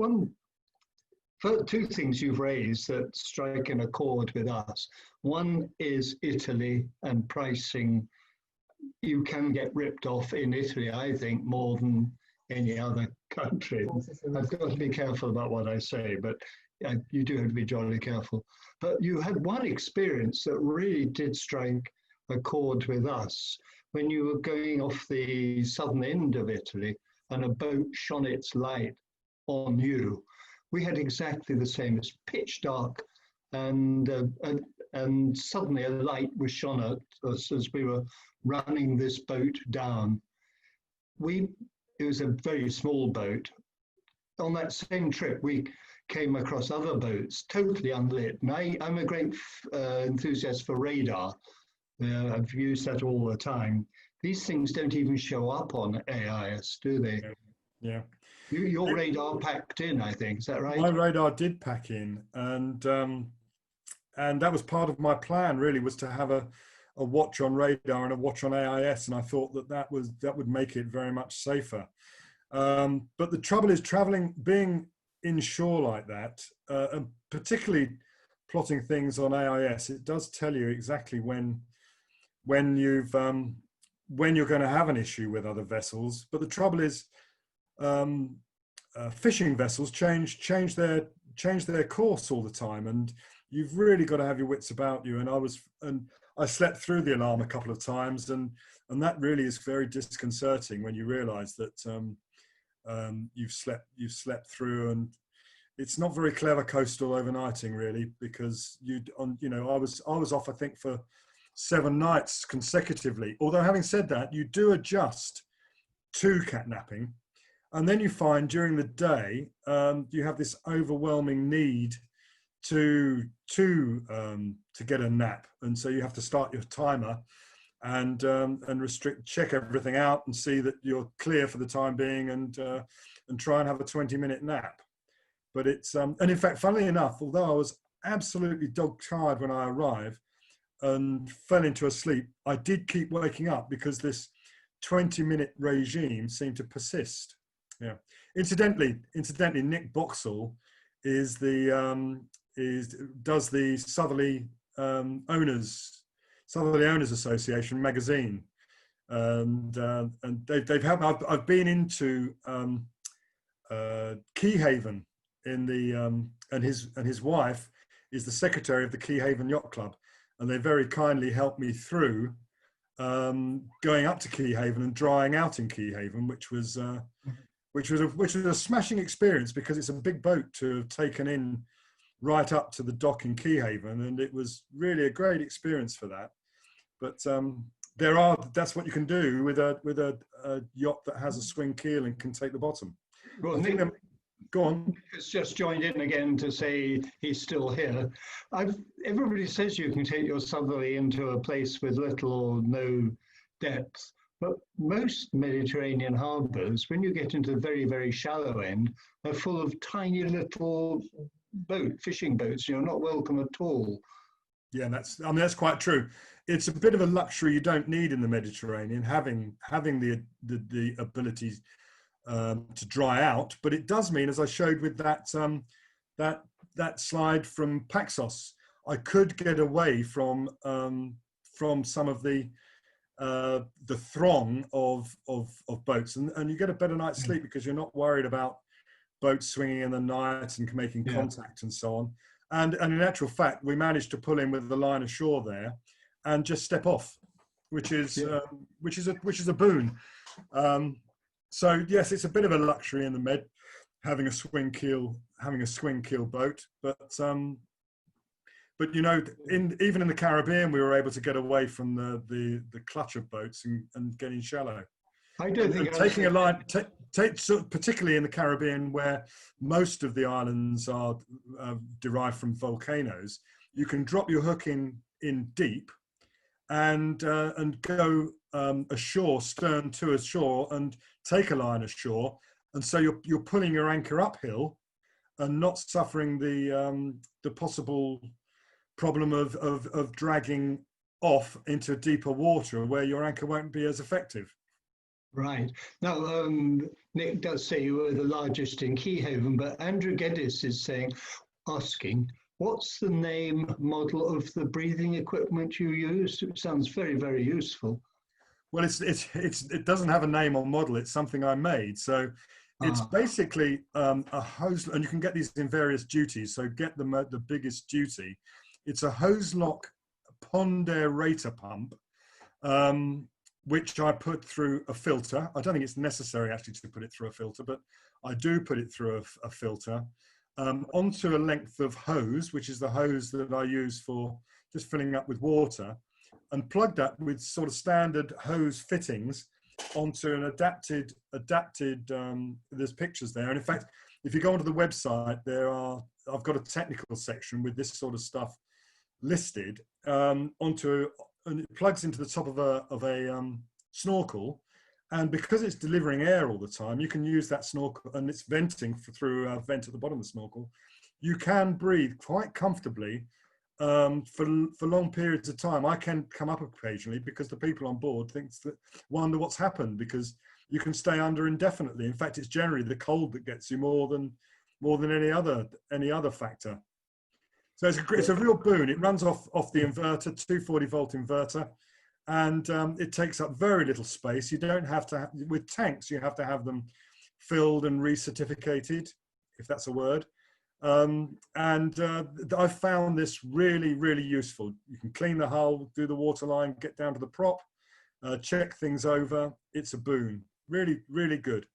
Speaker 1: two things you've raised that strike an accord with us. One is Italy and pricing. You can get ripped off in Italy, I think, more than any other country. I've got to be careful about what I say, but you do have to be jolly careful. But you had one experience that really did strike a chord with us when you were going off the southern end of Italy and a boat shone its light on you. We had exactly the same. It's pitch dark, and suddenly a light was shone at us as we were running this boat down. It was a very small boat. On that same trip, we came across other boats, totally unlit. And I'm a great enthusiast for radar. I've used that all the time. These things don't even show up on AIS, do they?
Speaker 2: Yeah.
Speaker 1: Your radar packed in, I think. Is that right?
Speaker 2: My radar did pack in, and that was part of my plan. Really, was to have a watch on radar and a watch on AIS, and I thought that would make it very much safer. But the trouble is being inshore like that, and particularly plotting things on AIS. It does tell you exactly when you're going to have an issue with other vessels. But the trouble is, fishing vessels change their course all the time, and you've really got to have your wits about you. And I slept through the alarm a couple of times, and that really is very disconcerting when you realise that you've slept through, and it's not very clever coastal overnighting really, because I was off I think for 7 nights consecutively. Although having said that, you do adjust to catnapping, and then you find during the day you have this overwhelming need to get a nap, and so you have to start your timer and check everything out and see that you're clear for the time being, and try and have a 20-minute nap. But it's and in fact, funnily enough, although I was absolutely dog tired when I arrived and fell into a sleep, I did keep waking up because this 20-minute regime seemed to persist. Yeah. Incidentally, Nick Boxall does the Southerly Owners Association magazine, and they've helped. I've been into Keyhaven in the and his wife is the secretary of the Keyhaven Yacht Club, and they very kindly helped me through going up to Keyhaven and drying out in Keyhaven, which was a smashing experience, because it's a big boat to have taken in right up to the dock in Keyhaven, and it was really a great experience for that. But that's what you can do with a yacht that has a swing keel and can take the bottom.
Speaker 1: Well,
Speaker 2: go on.
Speaker 1: It's just joined in again to say he's still here. Everybody says you can take your southerly into a place with little or no depth, but most Mediterranean harbours, when you get into the very, very shallow end, are full of tiny little fishing boats. You're not welcome at all.
Speaker 2: Yeah, that's quite true. It's a bit of a luxury you don't need in the Mediterranean, having the abilities to dry out, but it does mean, as I showed with that slide from Paxos, I could get away from some of the throng of boats, and you get a better night's sleep because you're not worried about boats swinging in the night and making contact and so on. And in actual fact, we managed to pull in with the line ashore there and just step off, which is a boon. So yes, it's a bit of a luxury in the Med, having a swing keel boat. But even in the Caribbean, we were able to get away from the clutch of boats and get in shallow.
Speaker 1: I don't think
Speaker 2: taking a line, particularly in the Caribbean, where most of the islands are derived from volcanoes, you can drop your hook in deep and go ashore, stern to ashore, and take a line ashore, and so you're pulling your anchor uphill and not suffering the possible problem of dragging off into deeper water where your anchor won't be as effective.
Speaker 1: Right. Now, Nick does say you were the largest in Keyhaven, but Andrew Geddes is asking, what's the name, model of the breathing equipment you used? It sounds very, very useful.
Speaker 2: Well, it doesn't have a name or model. It's something I made. So it's basically a hose, and you can get these in various duties. So get the biggest duty. It's a hose lock pond aerator pump, which I put through a filter. I don't think it's necessary actually to put it through a filter, but I do put it through a filter onto a length of hose, which is the hose that I use for just filling up with water, and plug that with sort of standard hose fittings onto an adapted, there's pictures there. And in fact, if you go onto the website, I've got a technical section with this sort of stuff listed and it plugs into the top of a snorkel, and because it's delivering air all the time, you can use that snorkel, and it's venting through a vent at the bottom of the snorkel. You can breathe quite comfortably for long periods of time. I can come up occasionally because the people on board wonder what's happened, because you can stay under indefinitely. In fact, it's generally the cold that gets you more than any other factor. So it's a real boon. It runs off the inverter, 240-volt inverter, and it takes up very little space. You don't have to with tanks. You have to have them filled and recertificated, if that's a word. I've found this really, really useful. You can clean the hull, do the waterline, get down to the prop, check things over. It's a boon. Really, really good.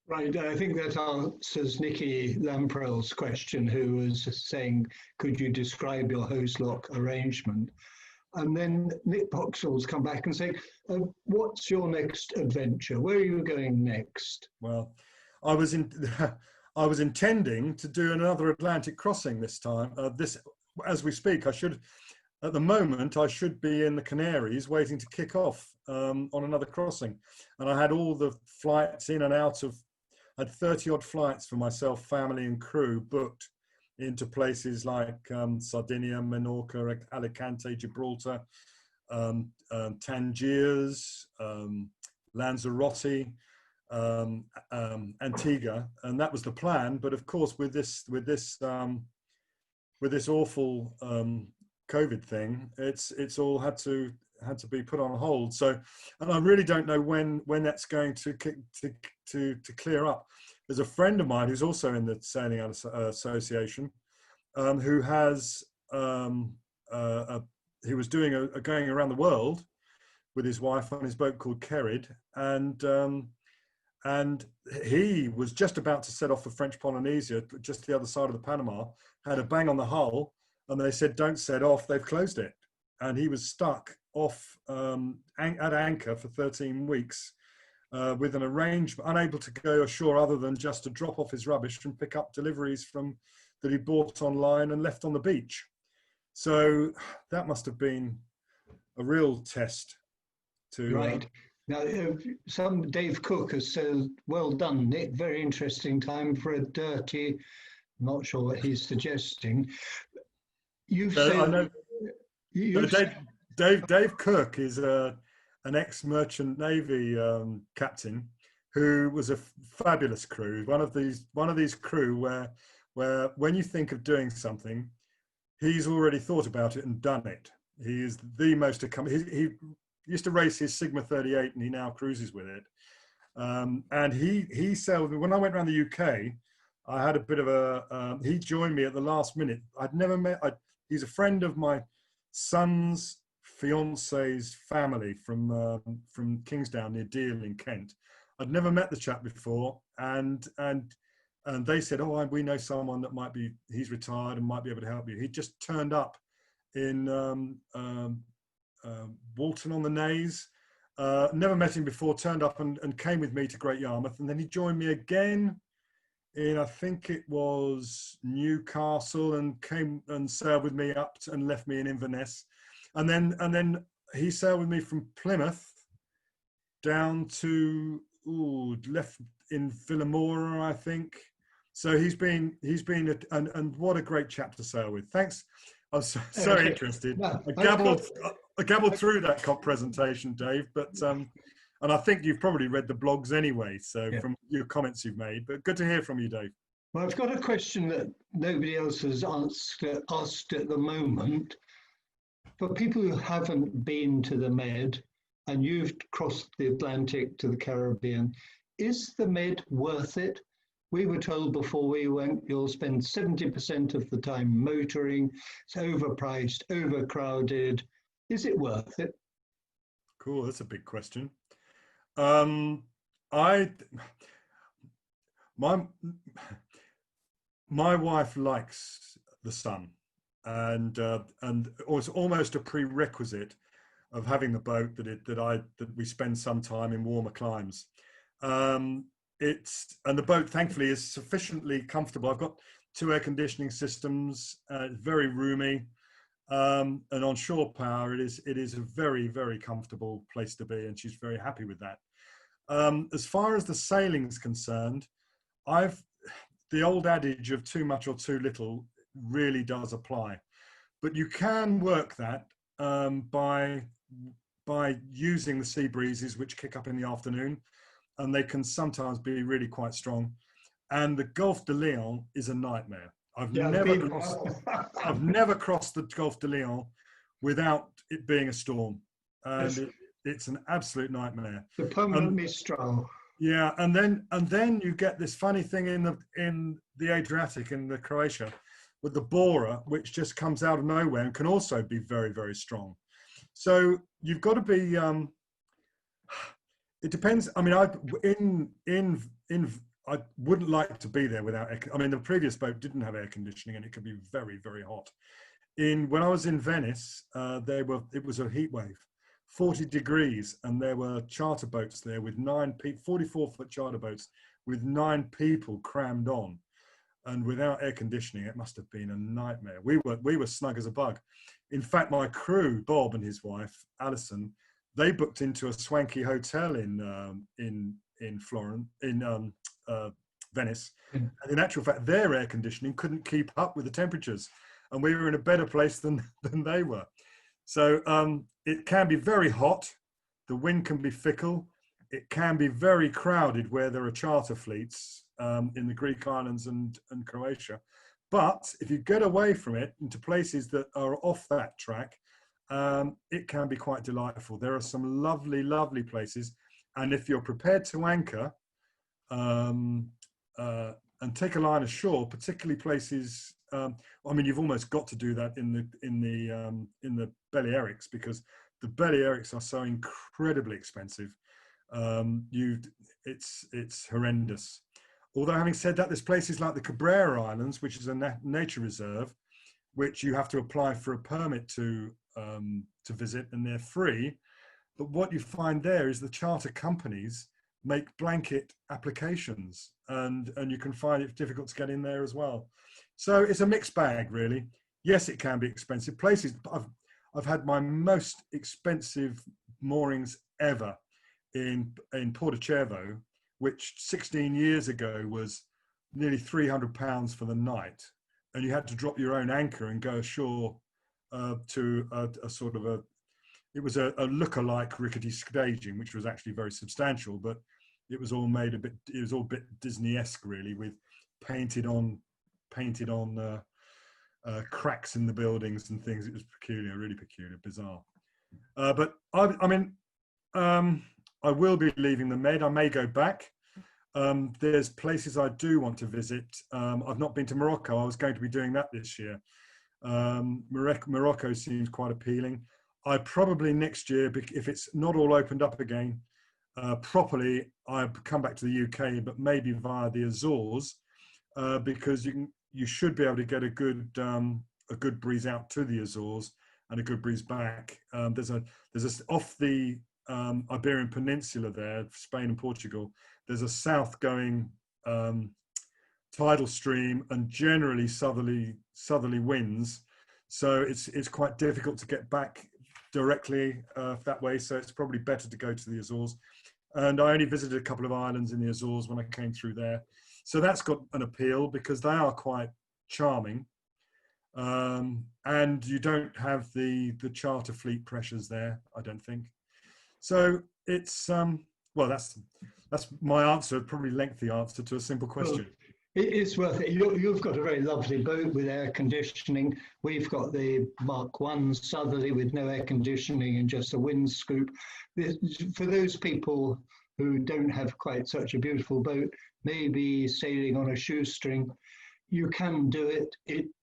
Speaker 1: Right, I think that answers Nikki Lamprell's question, who was saying, could you describe your hose lock arrangement? And then Nick Boxall's come back and say, what's your next adventure? Where are you going next?
Speaker 2: Well, I was intending to do another Atlantic crossing this time. As we speak, at the moment, I should be in the Canaries waiting to kick off on another crossing. And I had all the flights in and out of, I had 30 odd flights for myself, family and crew booked into places like Sardinia, Menorca, Alicante, Gibraltar, Tangiers, Lanzarote, Antigua, and that was the plan. But of course, with this awful COVID thing, it's all had to be put on hold. So, and I really don't know when that's going to clear up. There's a friend of mine who's also in the Sailing Association, who has he was doing a going around the world with his wife on his boat called Candid, and he was just about to set off for French Polynesia, just the other side of the Panama, had a bang on the hull, and they said, don't set off, they've closed it. And he was stuck off at anchor for 13 weeks with an arrangement, unable to go ashore other than just to drop off his rubbish and pick up deliveries that he bought online and left on the beach. So that must have been a real test to...
Speaker 1: Right. Now, Dave Cook has said, well done, Nick. Very interesting time for a dirty, I'm not sure what he's suggesting. You've said...
Speaker 2: I know. Dave Cook is an ex-merchant Navy captain who was a fabulous crew. One of these crew where when you think of doing something, he's already thought about it and done it. He is the most accomplished. He used to race his Sigma 38 and he now cruises with it. And he sailed with me. When I went around the UK, I had a bit of a, he joined me at the last minute. I'd never met, he's a friend of my son's fiance's family from Kingsdown near Deal in Kent. I'd never met the chap before. And they said, oh, we know someone that might be, he's retired and might be able to help you. He just turned up in Walton on the Naze. Never met him before, turned up and came with me to Great Yarmouth. And then he joined me again in, I think it was Newcastle, and came and sailed with me up and left me in Inverness. And then he sailed with me from Plymouth down to, left in Villamora, I think. So he's been and what a great chap to sail with. Thanks. I was so interested. I gabbled through that presentation, Dave, but and I think you've probably read the blogs anyway, so yeah, from your comments you've made, but good to hear from you, Dave.
Speaker 1: Well, I've got a question that nobody else has asked at the moment. For people who haven't been to the Med, and you've crossed the Atlantic to the Caribbean, is the Med worth it? We were told before we went, you'll spend 70% of the time motoring. It's overpriced, overcrowded. Is it worth it?
Speaker 2: Cool, that's a big question. My wife likes the sun, and it's almost a prerequisite of having the boat that we spend some time in warmer climes. And the boat, thankfully, is sufficiently comfortable. I've got 2 air conditioning systems. It's very roomy, and on shore power, it is a very, very comfortable place to be, and she's very happy with that. As far as the sailing is concerned, the old adage of too much or too little really does apply, but you can work that by using the sea breezes, which kick up in the afternoon, and they can sometimes be really quite strong. And the Gulf de Lion is a nightmare. I've never crossed the Gulf de Lion without it being a storm, and it's an absolute nightmare.
Speaker 1: The permanent Mistral.
Speaker 2: Yeah, and then you get this funny thing in the Adriatic, in the Croatia, with the Bora, which just comes out of nowhere and can also be very, very strong. So you've got to be. It depends. I mean, I wouldn't like to be there without. I mean, the previous boat didn't have air conditioning, and it could be very, very hot. When I was in Venice, it was a heat wave, 40 degrees, and there were charter boats there with 9 people, 44-foot charter boats with 9 people crammed on, and without air conditioning, it must have been a nightmare. We were snug as a bug. In fact, my crew, Bob and his wife Alison, they booked into a swanky hotel in Venice. And in actual fact, their air conditioning couldn't keep up with the temperatures, and we were in a better place than they were. So it can be very hot. The wind can be fickle. It can be very crowded where there are charter fleets in the Greek islands and Croatia. But if you get away from it into places that are off that track, it can be quite delightful. There are some lovely, lovely places. And if you're prepared to anchor and take a line ashore, particularly places, I mean, you've almost got to do that in the Balearics, because the Balearics are so incredibly expensive. It's horrendous. Although, having said that, there's places like the Cabrera Islands, which is a nature reserve, which you have to apply for a permit to visit, and they're free. But what you find there is the charter companies make blanket applications, and you can find it difficult to get in there as well. So it's a mixed bag, really. Yes, it can be expensive. Places, I've had my most expensive moorings ever in Porto, which 16 years ago was nearly £300 for the night, and you had to drop your own anchor and go ashore to a sort of it was a look-alike rickety staging, which was actually very substantial, but it was all made it was all a bit Disney-esque, really, with painted on cracks in the buildings and things. It was peculiar, really peculiar, bizarre. But I mean, I will be leaving the Med. I may go back. There's places I do want to visit. I've not been to Morocco. I was going to be doing that this year. Morocco seems quite appealing. I probably next year, if it's not all opened up again properly, I come back to the UK, but maybe via the Azores, because you should be able to get a good breeze out to the Azores and a good breeze back. There's off the Iberian Peninsula there, Spain and Portugal. There's a south-going tidal stream and generally southerly winds, so it's quite difficult to get back directly that way. So it's probably better to go to the Azores. And I only visited a couple of islands in the Azores when I came through there, so that's got an appeal because they are quite charming, and you don't have the charter fleet pressures there, I don't think. So it's well, that's my answer, probably lengthy answer to a simple question.
Speaker 1: Well, it's worth it. You've got a very lovely boat with air conditioning. We've got the Mark I southerly with no air conditioning and just a wind scoop. For those people who don't have quite such a beautiful boat, maybe sailing on a shoestring, you can do it.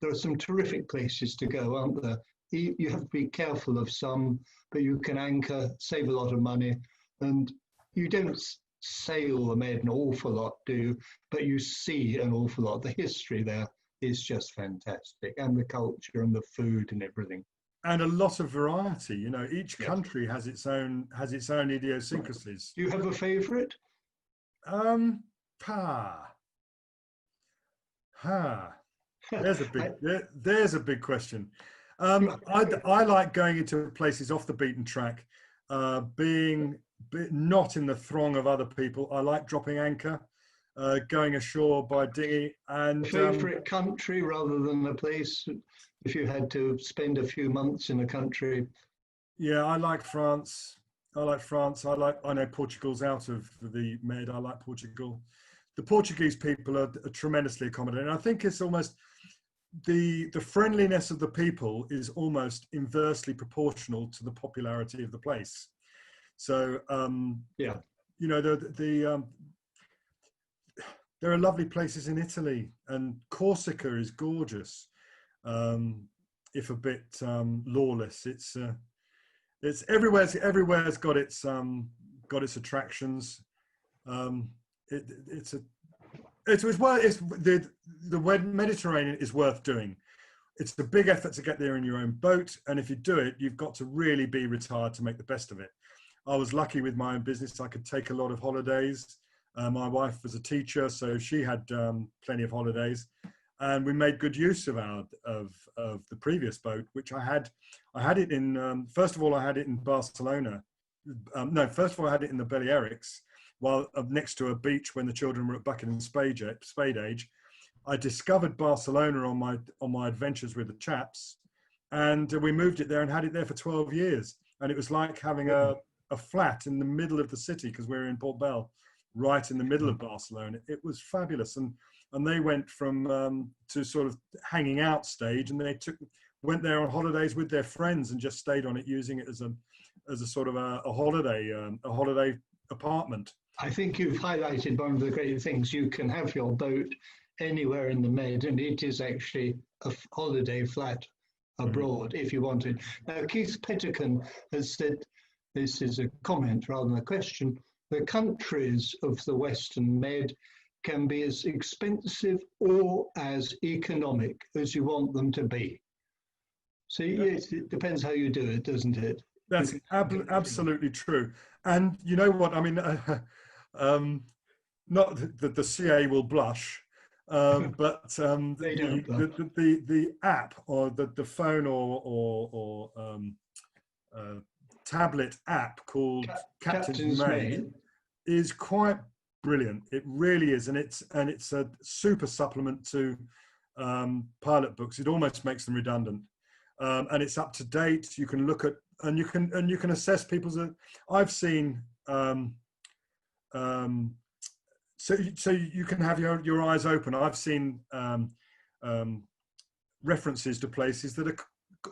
Speaker 1: There are some terrific places to go, aren't there? You have to be careful of some, but you can anchor, save a lot of money, and you don't sail the Med an awful lot, do you? But you see an awful lot. The history there is just fantastic, and the culture and the food and everything.
Speaker 2: And a lot of variety. You know, each country has its own idiosyncrasies.
Speaker 1: Do you have a favourite?
Speaker 2: There's a big question. I like going into places off the beaten track, being not in the throng of other people. I like dropping anchor, going ashore by dinghy. And
Speaker 1: favourite country rather than a place, if you had to spend a few months in a country?
Speaker 2: Yeah, I like France. I know Portugal's out of the Med. I like Portugal. The Portuguese people are tremendously accommodating. I think it's almost the friendliness of the people is almost inversely proportional to the popularity of the place. So you know, there are lovely places in Italy, and Corsica is gorgeous, if a bit lawless. It's everywhere's got its attractions. The Mediterranean is worth doing. It's a big effort to get there in your own boat, and if you do it, you've got to really be retired to make the best of it. I was lucky with my own business; I could take a lot of holidays. My wife was a teacher, so she had plenty of holidays, and we made good use of the previous boat, which I had it in. First of all, I had it in Barcelona. No, first of all, I had it in the Balearics, while next to a beach when the children were at bucket and spade age. I discovered Barcelona on my adventures with the chaps, and we moved it there and had it there for 12 years. And it was like having a flat in the middle of the city, because we were in Port Bell, right in the middle of Barcelona. It was fabulous. And they went from to sort of hanging out stage, and they went there on holidays with their friends and just stayed on it, using it as a sort of a holiday apartment.
Speaker 1: I think you've highlighted one of the great things. You can have your boat anywhere in the Med, and it is actually a holiday flat abroad if you want it. Now, Keith Pettican has said, this is a comment rather than a question, the countries of the Western Med can be as expensive or as economic as you want them to be. So yes, it depends how you do it, doesn't it?
Speaker 2: That's absolutely true. And you know what, I mean, not that the CA will blush, but the app, or the phone or tablet app called Captain's Mate is quite brilliant. It really is, and it's a super supplement to pilot books. It almost makes them redundant, and it's up to date. You can look at and you can assess people's. I've seen. So you can have your eyes open. I've seen references to places that are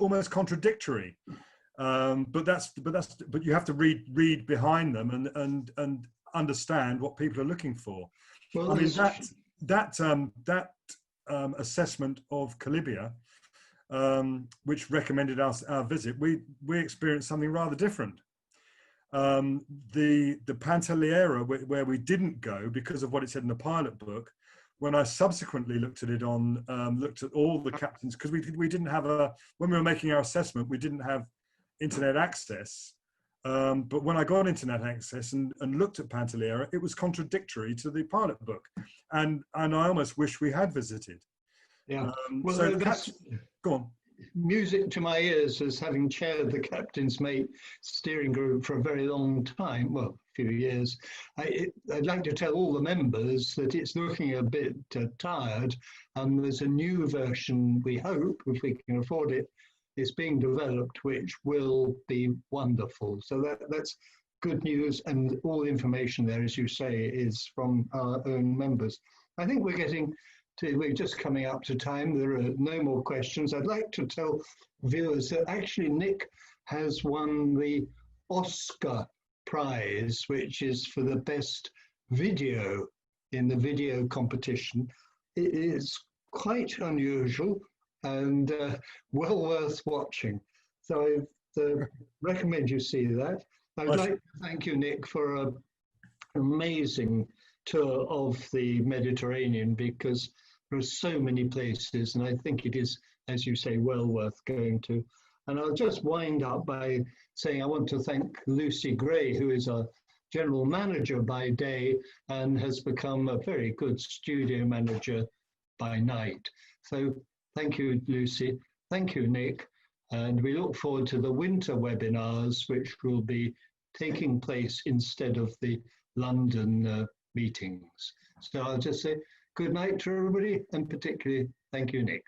Speaker 2: almost contradictory, but you have to read behind them and understand what people are looking for. Well, I mean that assessment of Calibia, which recommended us our visit, we experienced something rather different. The Pantelleria, where we didn't go because of what it said in the pilot book, when I subsequently looked at it looked at all the captains, because we didn't have when we were making our assessment, we didn't have internet access. But when I got internet access and looked at Pantelleria, it was contradictory to the pilot book, and I almost wish we had visited.
Speaker 1: Yeah. Well,
Speaker 2: so go on.
Speaker 1: Music to my ears, as having chaired the Captain's Mate steering group for a very long time, well, a few years. I'd like to tell all the members that it's looking a bit tired, and there's a new version, we hope, if we can afford it, is being developed, which will be wonderful. So that's good news, and all the information there, as you say, is from our own members. I think we're just coming up to time. There are no more questions. I'd like to tell viewers that actually Nick has won the Oscar Prize, which is for the best video in the video competition. It is quite unusual and well worth watching. So I recommend you see that. I'd like to thank you, Nick, for an amazing tour of the Mediterranean, because there are so many places, and I think it is, as you say, well worth going to. And I'll just wind up by saying I want to thank Lucy Gray, who is our general manager by day and has become a very good studio manager by night. So thank you, Lucy. Thank you, Nick. And we look forward to the winter webinars, which will be taking place instead of the London meetings. So I'll just say good night to everybody, and particularly thank you, Nick.